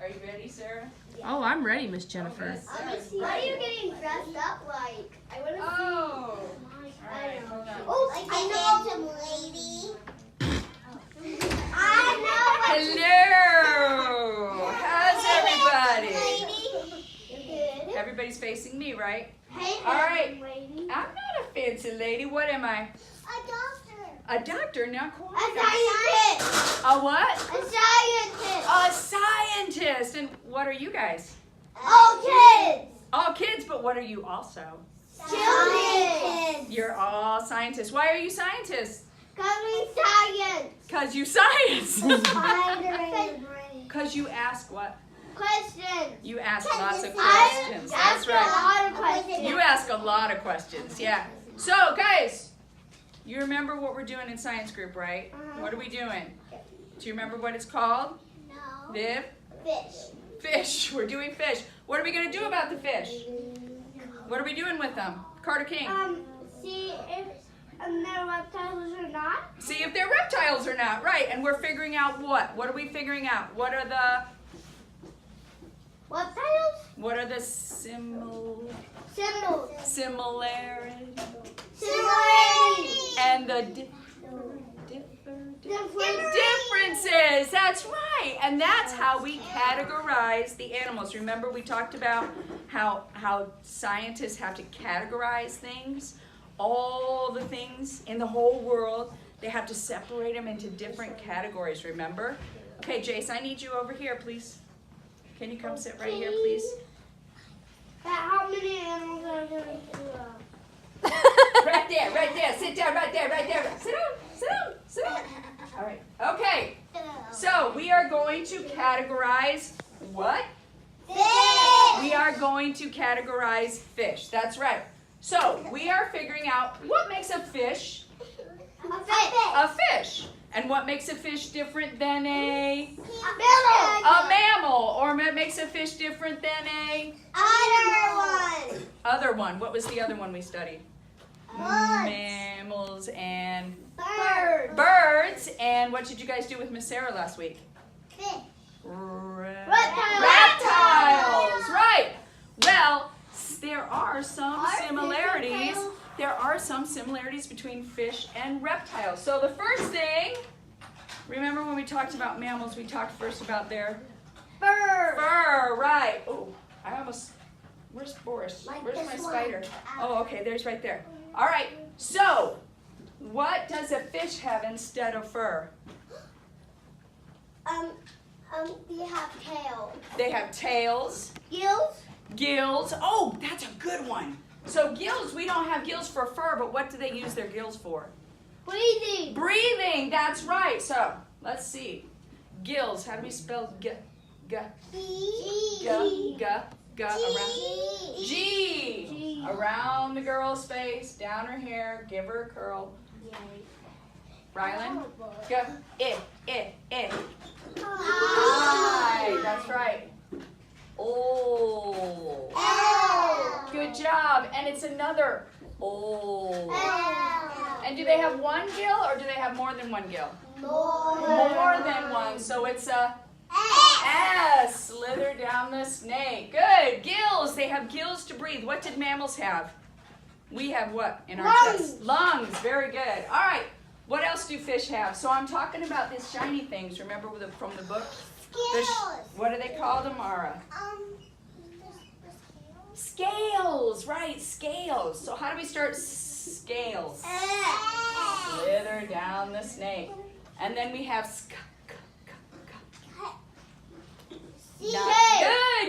Are you ready, Sarah? Yeah. Oh, I'm ready, Miss Jennifer. What are you getting dressed up like? I want to see. Oh. All right, hold on. Oh, I know. Lady. I know. Hello. How's everybody? Lady. Good. Everybody's facing me, right? Hey, All right. lady. I'm not a fancy lady. What am I? A doctor. A doctor? Not A quite. scientist. A what? A scientist. A scientist. And what are you guys? All kids. All kids, but what are you also? Children. You're all scientists. Why are you scientists? Because we science. Because you science. Brain. Because you ask what? Questions. You ask lots of I questions. That's ask a right. lot of questions. You ask a lot of questions, yeah. So, guys, you remember what we're doing in science group, right? What are we doing? Do you remember what it's called? No. Viv? Fish. Fish. We're doing fish. What are we going to do about the fish? What are we doing with them? Carter King. See if they're reptiles or not. See if they're reptiles or not, right? And we're figuring out what? What are we figuring out? What are the Reptiles? similarities? Similarities. And the differences. That's right. And that's how we categorize the animals. Remember we talked about how scientists have to categorize things, all the things in the whole world. They have to separate them into different categories, remember? Okay, Jace, I need you over here, please. Can you come sit right here, please? How many animals are there? Right there, right there. Sit down, right there, right there. Sit down, sit down, sit down. All right. Okay. So we are going to categorize what? Fish. We are going to categorize fish. That's right. So we are figuring out what makes a fish A fish. a fish. And what makes a fish different than a Mammal. mammal? Or what makes a fish different than a other one? What was the other one we studied? Mammals and Bird. birds. And what did you guys do with Miss Sarah last week? Fish. Reptiles. Right. Well, there are some similarities. There are some similarities between fish and reptiles. So the first thing, remember when we talked about mammals, we talked first about their fur, right. Oh, I almost, where's Boris? Where's my spider? Oh, okay, there's right there. All right, so what does a fish have instead of fur? They have tails. They have tails, Gills. gills. Oh, that's a good one. So gills, we don't have gills for fur, but what do they use their gills for? Breathing. Breathing, that's right. So, let's see. Gills, how do we spell g? G. G. Around. G. Around the girl's face, down her hair, give her a curl. Rylan? G. I. I. That's right. Oh. Good job. And it's another O. And do they have one gill or do they have more than one gill? More than one. So it's a S. Slither down the snake. Good. Gills. They have gills to breathe. What did mammals have? We have what in our chest? Lungs. Very good. All right. What else do fish have? So I'm talking about these shiny things. Remember from the book? What do they call them, Mara? Scales, right, scales. So how do we start scales? Slither down the snake. And then we have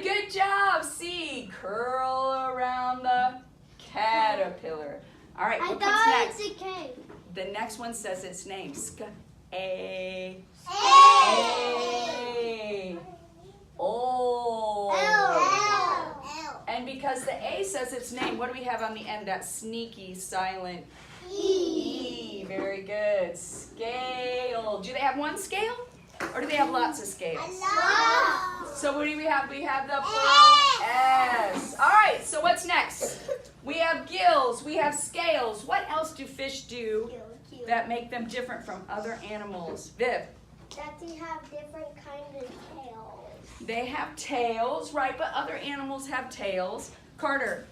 good job. C, curl around the caterpillar. All right, what comes next? It's a K. The next one says its name. A. O. And because the A says its name, what do we have on the end? That sneaky, silent E. Very good. Scale. Do they have one scale? Or do they have lots of scales? So what do we have? We have the S. All right, so what's next? We have gills. We have scales. What else do fish do that make them different from other animals? Viv? That they have different kinds of tails. They have tails, right? But other animals have tails. Carter.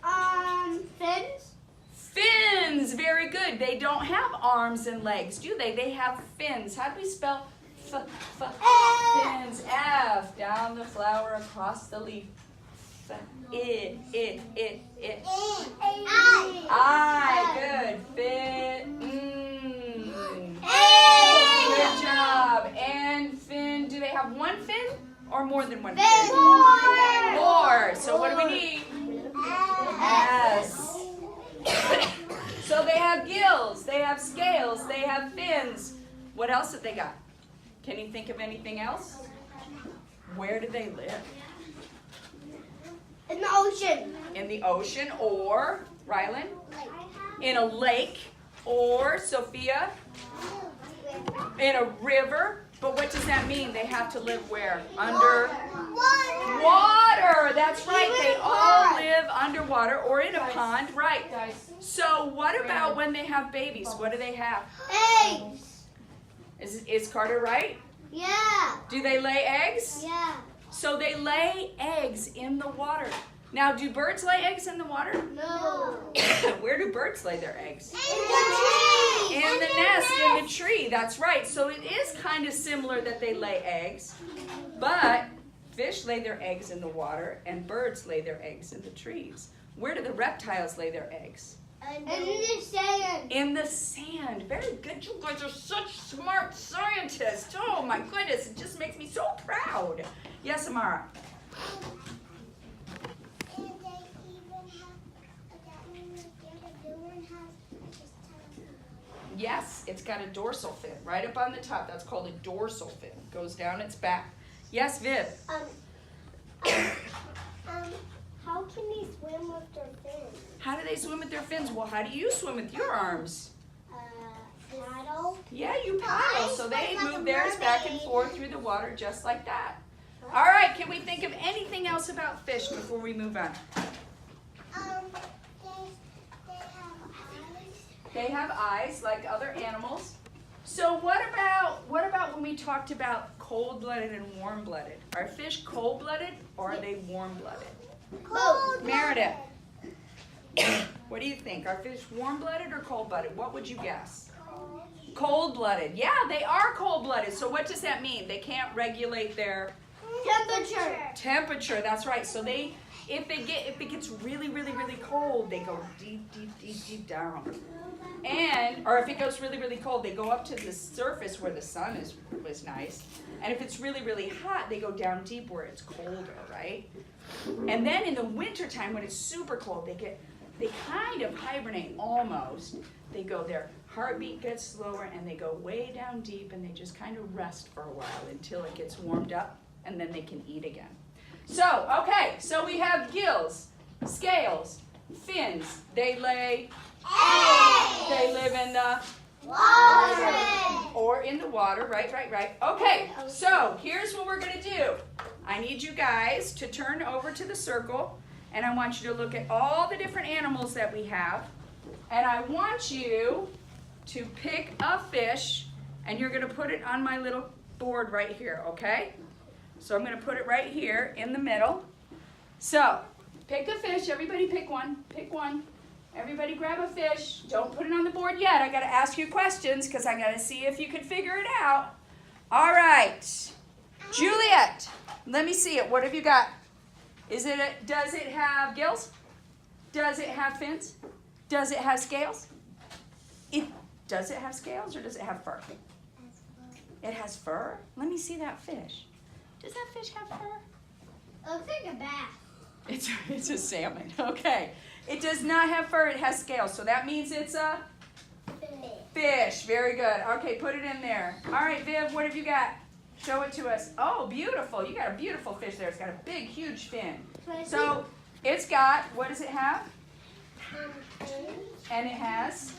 Fins. Fins, very good. They don't have arms and legs, do they? They have fins. How do we spell fins? F, down the flower, across the leaf. I, good. Fit. Good job. And fin, do they have one fin or more than one fin? More. So what do we need? S. So they have gills, they have scales, they have fins. What else have they got? Can you think of anything else? Where do they live? In the ocean. In the ocean, or, Rylan? In a lake, or, Sophia? In a river. But what does that mean? They have to live where? Under water. That's right. They all live underwater or in a pond. Right. So what about when they have babies? What do they have? Eggs. Is Carter right? Yeah. Do they lay eggs? Yeah. So they lay eggs in the water. Now, do birds lay eggs in the water? No. Where do birds lay their eggs? In the tree. In the nest, in the tree. That's right. So it is kind of similar that they lay eggs, but fish lay their eggs in the water and birds lay their eggs in the trees. Where do the reptiles lay their eggs? In the sand. In the sand. Very good. You guys are such smart scientists. Oh my goodness. It just makes me so proud. Yes, Amara. Yes, it's got a dorsal fin right up on the top. That's called a dorsal fin. Goes down its back. Yes, Viv. How can they swim with their fins? How do they swim with their fins? Well, how do you swim with your arms? Paddle. Yeah, you paddle. So they move theirs back and forth through the water just like that. All right, can we think of anything else about fish before we move on? They have eyes like other animals. So what about when we talked about cold-blooded and warm-blooded? Are fish cold-blooded or are they warm-blooded? Cold. Meredith, what do you think? Are fish warm-blooded or cold-blooded? What would you guess? Cold-blooded. Yeah, they are cold-blooded. So what does that mean? They can't regulate their temperature. That's right. So if it gets really, really, really cold, they go deep, deep, deep, deep down. Or if it goes really, really cold, they go up to the surface where the sun was nice. And if it's really, really hot, they go down deep where it's colder, right? And then in the wintertime, when it's super cold, they kind of hibernate almost. They go, their heartbeat gets slower, and they go way down deep, and they just kind of rest for a while until it gets warmed up, and then they can eat again. So, okay, so we have gills, scales, fins. They lay eggs. They live in the water. Or in the water, right. Okay, so here's what we're going to do. I need you guys to turn over to the circle, and I want you to look at all the different animals that we have, and I want you to pick a fish, and you're going to put it on my little board right here, okay? So I'm going to put it right here in the middle. So, pick a fish. Everybody pick one. Pick one. Everybody grab a fish. Don't put it on the board yet. I got to ask you questions because I got to see if you can figure it out. All right. Juliet, let me see it. What have you got? Does it have gills? Does it have fins? Does it have scales? Does it have scales or does it have fur? It has fur? Let me see that fish. Does that fish have fur? It looks like a bass. It's a salmon. Okay. It does not have fur. It has scales. So that means it's a fish. Very good. Okay, put it in there. All right, Viv, what have you got? Show it to us. Oh, beautiful. You got a beautiful fish there. It's got a big, huge fin. So it's got, what does it have? And it has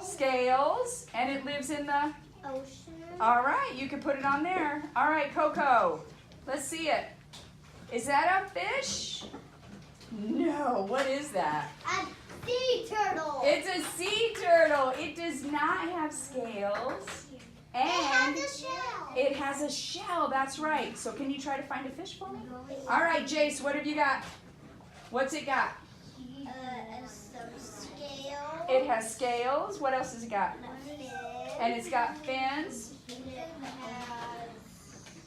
scales. And it lives in the ocean. All right, you can put it on there. All right, Coco, let's see it. Is that a fish? No, what is that? A sea turtle. It's a sea turtle. It does not have scales. And it has a shell. That's right. So can you try to find a fish for me? All right, Jace, what have you got? What's it got? Some scales. It has scales. What else has it got? And it's got fins.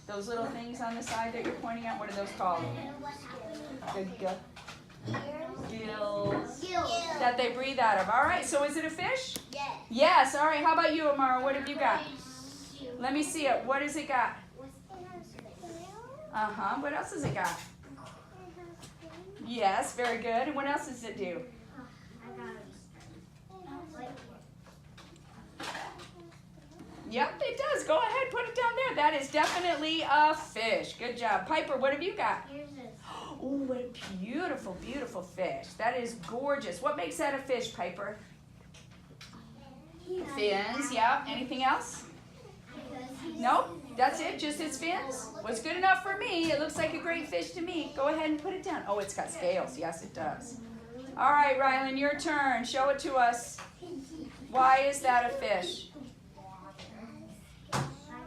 Those little things on the side that you're pointing at, what are those called? Gills. That they breathe out of. All right, so is it a fish? Yes. Yes. All right, how about you, Amara? What have you got? Let me see it. What has it got? Uh-huh. What else has it got? Yes, very good. And what else does it do? Yep, it does. Go ahead, put it down there. That is definitely a fish. Good job. Piper, what have you got? Oh, what a beautiful, beautiful fish. That is gorgeous. What makes that a fish, Piper? Fins, yeah. Anything else? Nope, that's it, just its fins? Was good enough for me. It looks like a great fish to me. Go ahead and put it down. Oh, it's got scales. Yes, it does. All right, Rylan, your turn. Show it to us. Why is that a fish?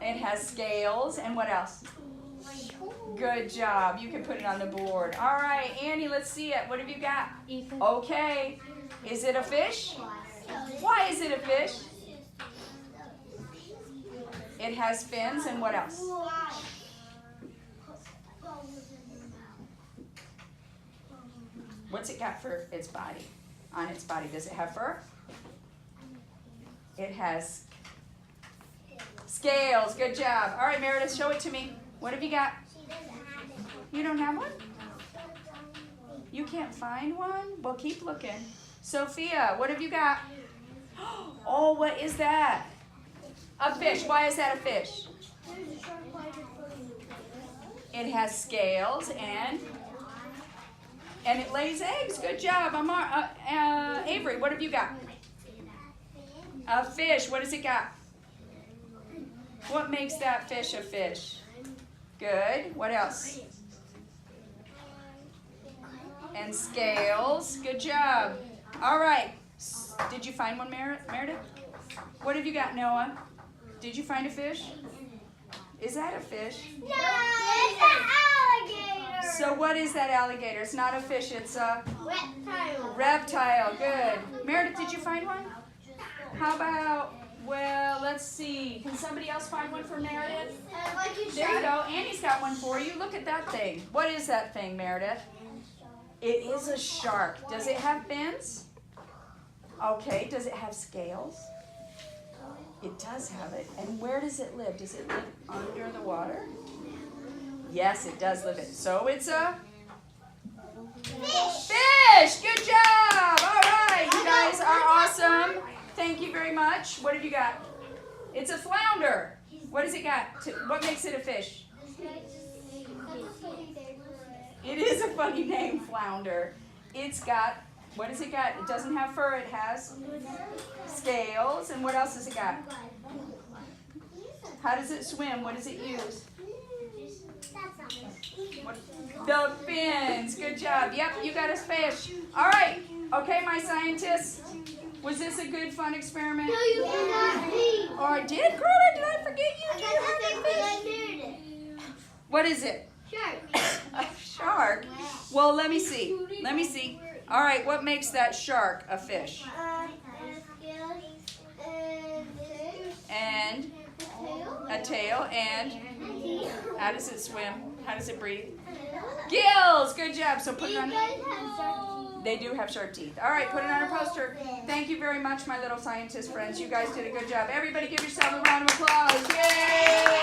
It has scales, and what else? Good job. You can put it on the board. All right, Annie, let's see it. What have you got? Okay. Is it a fish? Why is it a fish? It has fins, and what else? What's it got for its body? On its body, does it have fur? It has scales. Good job. All right, Meredith, show it to me. What have you got? You don't have one? You can't find one? Well, keep looking. Sophia, what have you got? Oh, what is that? A fish. Why is that a fish? It has scales and it lays eggs. Good job. Avery, what have you got? A fish. What does it got? What makes that fish a fish? Good. What else? And scales. Good job. All right. Did you find one, Meredith? What have you got, Noah? Did you find a fish? Is that a fish? No, it's an alligator. So what is that alligator? It's not a fish, it's a Reptile. reptile. Good. Meredith, did you find one? How about, well, let's see. Can somebody else find one for Meredith? There you go. Annie's got one for you. Look at that thing. What is that thing, Meredith? It is a shark. Does it have fins? Okay. Does it have scales? It does have it. And where does it live? Does it live under the water? Yes, it does live it. So it's a fish. Good job. All right. You guys are awesome. Thank you very much. What have you got? It's a flounder. What does it got? What makes it a fish? It is a funny name, flounder. It's got, what does it got? It doesn't have fur. It has scales. And what else has it got? How does it swim? What does it use? The fins. Good job. Yep, you got a fish. All right. Okay, my scientists. Was this a good, fun experiment? No, you forgot me. Oh, I did, Carla? Did I forget you? I Do you have got a the fish? thing for the What is it? shark. A shark? Well, let me see. Let me see. All right, what makes that shark a fish? And a tail. And how does it swim? How does it breathe? Gills. Good job. So put it on. They do have sharp teeth. All right, put it on a poster. Thank you very much, my little scientist friends. You guys did a good job. Everybody give yourself a round of applause. Yay!